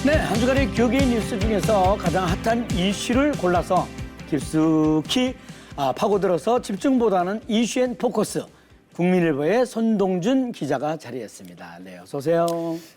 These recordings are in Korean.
네, 한 주간의 교계의 뉴스 중에서 가장 핫한 이슈를 골라서 깊숙이 파고들어서 집중보다는 이슈앤 포커스. 국민일보의 손동준 기자가 자리했습니다. 네, 어서 오세요.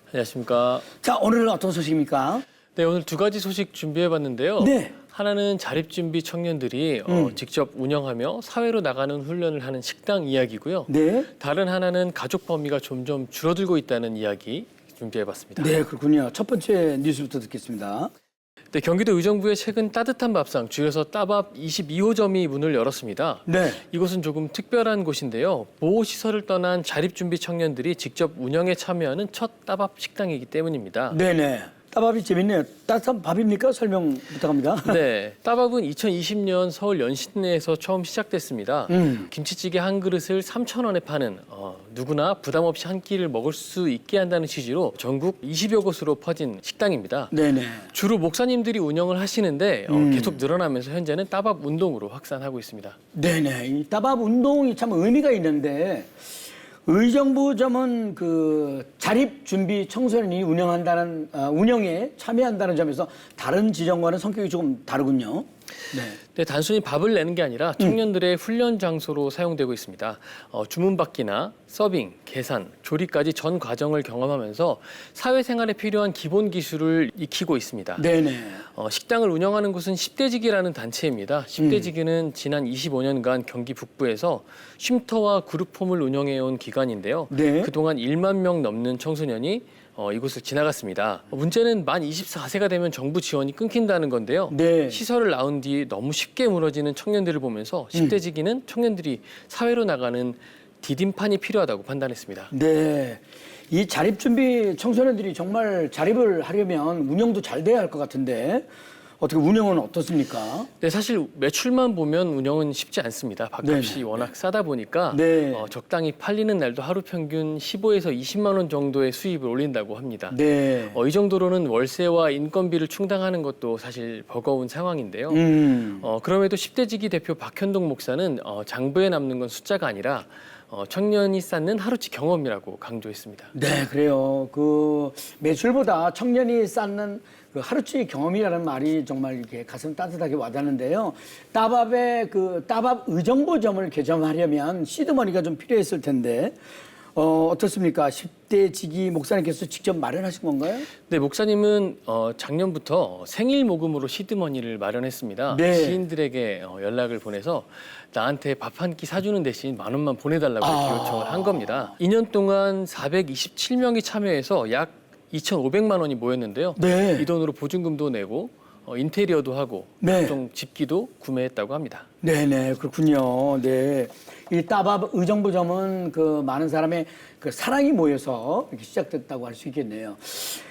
안녕하십니까. 자, 오늘은 어떤 소식입니까? 네, 오늘 두 가지 소식 준비해봤는데요. 네. 하나는 자립준비 청년들이 직접 운영하며 사회로 나가는 훈련을 하는 식당 이야기고요. 네. 다른 하나는 가족 범위가 점점 줄어들고 있다는 이야기 준비해봤습니다. 네, 그렇군요. 첫 번째 뉴스부터 듣겠습니다. 네, 경기도 의정부에 최근 따뜻한 밥상, 줄여서 따밥 22호점이 문을 열었습니다. 네. 이곳은 조금 특별한 곳인데요. 보호시설을 떠난 자립준비 청년들이 직접 운영에 참여하는 첫 따밥 식당이기 때문입니다. 네네. 따밥이 재밌네요. 따뜻한 밥입니까? 설명 부탁합니다. 네, 따밥은 2020년 서울 연신내에서 처음 시작됐습니다. 김치찌개 한 그릇을 3,000원에 파는 누구나 부담 없이 한 끼를 먹을 수 있게 한다는 취지로 전국 20여 곳으로 퍼진 식당입니다. 네네. 주로 목사님들이 운영을 하시는데 계속 늘어나면서 현재는 따밥 운동으로 확산하고 있습니다. 네네. 이 따밥 운동이 참 의미가 있는데 의정부점은 그 자립준비 청소년이 운영한다는 운영에 참여한다는 점에서 다른 지점과는 성격이 조금 다르군요. 네. 네, 단순히 밥을 내는 게 아니라 청년들의 훈련 장소로 사용되고 있습니다. 주문받기나 서빙, 계산, 조리까지 전 과정을 경험하면서 사회생활에 필요한 기본 기술을 익히고 있습니다. 네네. 식당을 운영하는 곳은 10대지기라는 단체입니다. 10대지기는 지난 25년간 경기 북부에서 쉼터와 그룹홈을 운영해온 기관인데요. 네. 그동안 1만 명 넘는 청소년이 이곳을 지나갔습니다. 문제는 만 24세가 되면 정부 지원이 끊긴다는 건데요. 네. 시설을 나온 뒤 너무 쉽게 무너지는 청년들을 보면서 10대지기는 청년들이 사회로 나가는 디딤판이 필요하다고 판단했습니다. 네. 이 자립준비 청소년들이 정말 자립을 하려면 운영도 잘 돼야 할 것 같은데 어떻게 운영은 어떻습니까? 네, 사실 매출만 보면 운영은 쉽지 않습니다. 밥값이 네네. 워낙 싸다 보니까 네. 적당히 팔리는 날도 하루 평균 15에서 20만 원 정도의 수입을 올린다고 합니다. 네. 이 정도로는 월세와 인건비를 충당하는 것도 사실 버거운 상황인데요. 그럼에도 10대지기 대표 박현동 목사는 장부에 남는 건 숫자가 아니라 청년이 쌓는 하루치 경험이라고 강조했습니다. 네, 그래요. 그 매출보다 청년이 쌓는 그 하루치 경험이라는 말이 정말 이렇게 가슴 따뜻하게 와닿는데요. 따밥의 그 따밥 의정부점을 개점하려면 시드머니가 좀 필요했을 텐데 어떻습니까? 10대 지기 목사님께서 직접 마련하신 건가요? 네, 목사님은 작년부터 생일 모금으로 시드머니를 마련했습니다. 네. 지인들에게 연락을 보내서 나한테 밥 한 끼 사주는 대신 10,000원만 보내달라고 이렇게 요청을 한 겁니다. 2년 동안 427명이 참여해서 약 2,500만 원이 모였는데요. 네. 이 돈으로 보증금도 내고 인테리어도 하고 네. 각종 집기도 구매했다고 합니다. 네네, 그렇군요. 네. 이 따밥 의정부점은 그 많은 사람의 그 사랑이 모여서 이렇게 시작됐다고 할 수 있겠네요.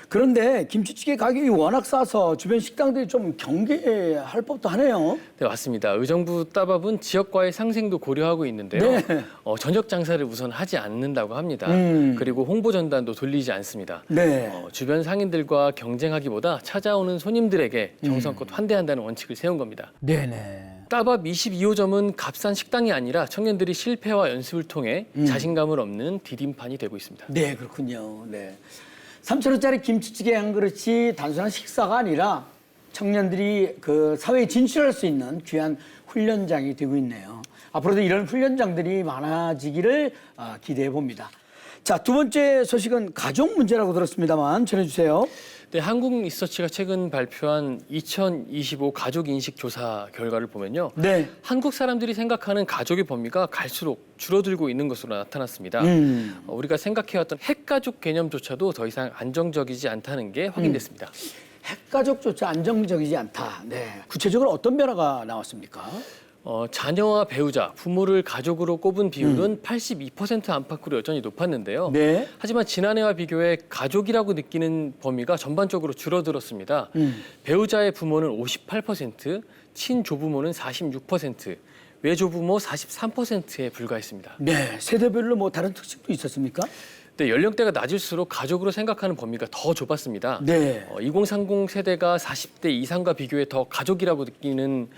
그런데 김치찌개 가격이 워낙 싸서 주변 식당들이 좀 경계할 법도 하네요. 네, 맞습니다. 의정부 따밥은 지역과의 상생도 고려하고 있는데요. 네. 저녁 장사를 우선 하지 않는다고 합니다. 그리고 홍보 전단도 돌리지 않습니다. 네. 주변 상인들과 경쟁하기보다 찾아오는 손님들에게 정성껏 환대한다는 원칙을 세운 겁니다. 네네. 따밥 22호점은 값싼 식당이 아니라 청년들이 실패와 연습을 통해 자신감을 얻는 디딤판이 되고 있습니다. 네, 그렇군요. 네. 3,000원짜리 김치찌개 한 그릇이 단순한 식사가 아니라 청년들이 그 사회에 진출할 수 있는 귀한 훈련장이 되고 있네요. 앞으로도 이런 훈련장들이 많아지기를 기대해 봅니다. 자, 두 번째 소식은 가족 문제라고 들었습니다만 전해주세요. 네, 한국리서치가 최근 발표한 2025 가족인식 조사 결과를 보면요. 네. 한국 사람들이 생각하는 가족의 범위가 갈수록 줄어들고 있는 것으로 나타났습니다. 우리가 생각해왔던 핵가족 개념조차도 더 이상 안정적이지 않다는 게 확인됐습니다. 핵가족조차 안정적이지 않다. 네. 구체적으로 어떤 변화가 나왔습니까? 자녀와 배우자, 부모를 가족으로 꼽은 비율은 82% 안팎으로 여전히 높았는데요. 네. 하지만 지난해와 비교해 가족이라고 느끼는 범위가 전반적으로 줄어들었습니다. 배우자의 부모는 58%, 친조부모는 46%, 외조부모 43%에 불과했습니다. 네. 세대별로 뭐 다른 특징도 있었습니까? 근데 연령대가 낮을수록 가족으로 생각하는 범위가 더 좁았습니다. 네. 2030 세대가 40대 이상과 비교해 더 가족이라고 느끼는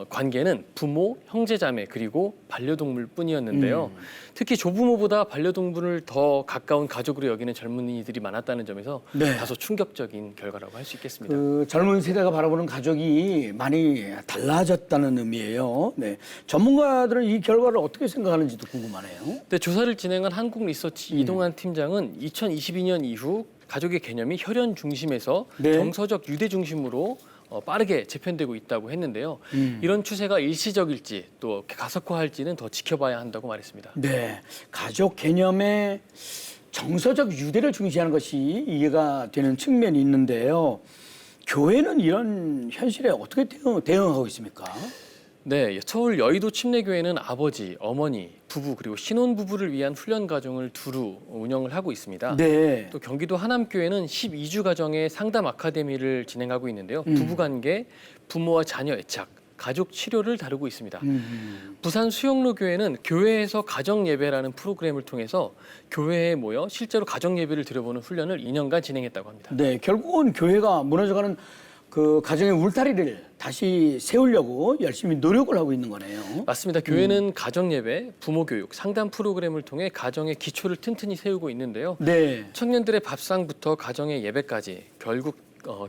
관계는 부모, 형제자매 그리고 반려동물뿐이었는데요. 특히 조부모보다 반려동물을 더 가까운 가족으로 여기는 젊은이들이 많았다는 점에서 네. 다소 충격적인 결과라고 할 수 있겠습니다. 그 젊은 세대가 바라보는 가족이 많이 달라졌다는 의미예요. 네. 전문가들은 이 결과를 어떻게 생각하는지도 궁금하네요. 근데 조사를 진행한 한국 리서치 이동환 팀장은 2022년 이후 가족의 개념이 혈연 중심에서 네. 정서적 유대 중심으로 빠르게 재편되고 있다고 했는데요. 이런 추세가 일시적일지 또 가속화할지는 더 지켜봐야 한다고 말했습니다. 네. 가족 개념의 정서적 유대를 중시하는 것이 이해가 되는 측면이 있는데요. 교회는 이런 현실에 어떻게 대응하고 있습니까? 네, 서울 여의도 침례교회는 아버지, 어머니, 부부 그리고 신혼부부를 위한 훈련 가정을 두루 운영을 하고 있습니다. 네. 또 경기도 하남교회는 12주 가정의 상담 아카데미를 진행하고 있는데요. 부부관계, 부모와 자녀 애착, 가족 치료를 다루고 있습니다. 부산 수영로 교회는 교회에서 가정 예배라는 프로그램을 통해서 교회에 모여 실제로 가정 예배를 드려보는 훈련을 2년간 진행했다고 합니다. 네. 결국은 교회가 무너져가는 그 가정의 울타리를 다시 세우려고 열심히 노력을 하고 있는 거네요. 맞습니다. 교회는 가정 예배, 부모 교육, 상담 프로그램을 통해 가정의 기초를 튼튼히 세우고 있는데요. 네. 청년들의 밥상부터 가정의 예배까지 결국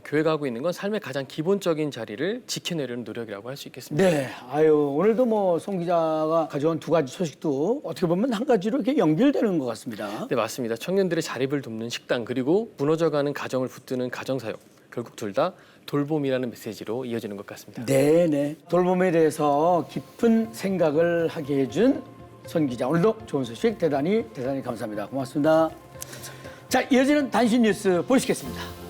교회가 하고 있는 건 삶의 가장 기본적인 자리를 지켜내려는 노력이라고 할 수 있겠습니다. 네. 아유, 오늘도 뭐 송 기자가 가져온 두 가지 소식도 어떻게 보면 한 가지로 이렇게 연결되는 것 같습니다. 네, 맞습니다. 청년들의 자립을 돕는 식당 그리고 무너져가는 가정을 붙드는 가정사역 결국 둘 다 돌봄이라는 메시지로 이어지는 것 같습니다. 네네. 돌봄에 대해서 깊은 생각을 하게 해준 손 기자. 오늘도 좋은 소식 대단히 감사합니다. 고맙습니다. 자, 이어지는 단신 뉴스 보시겠습니다.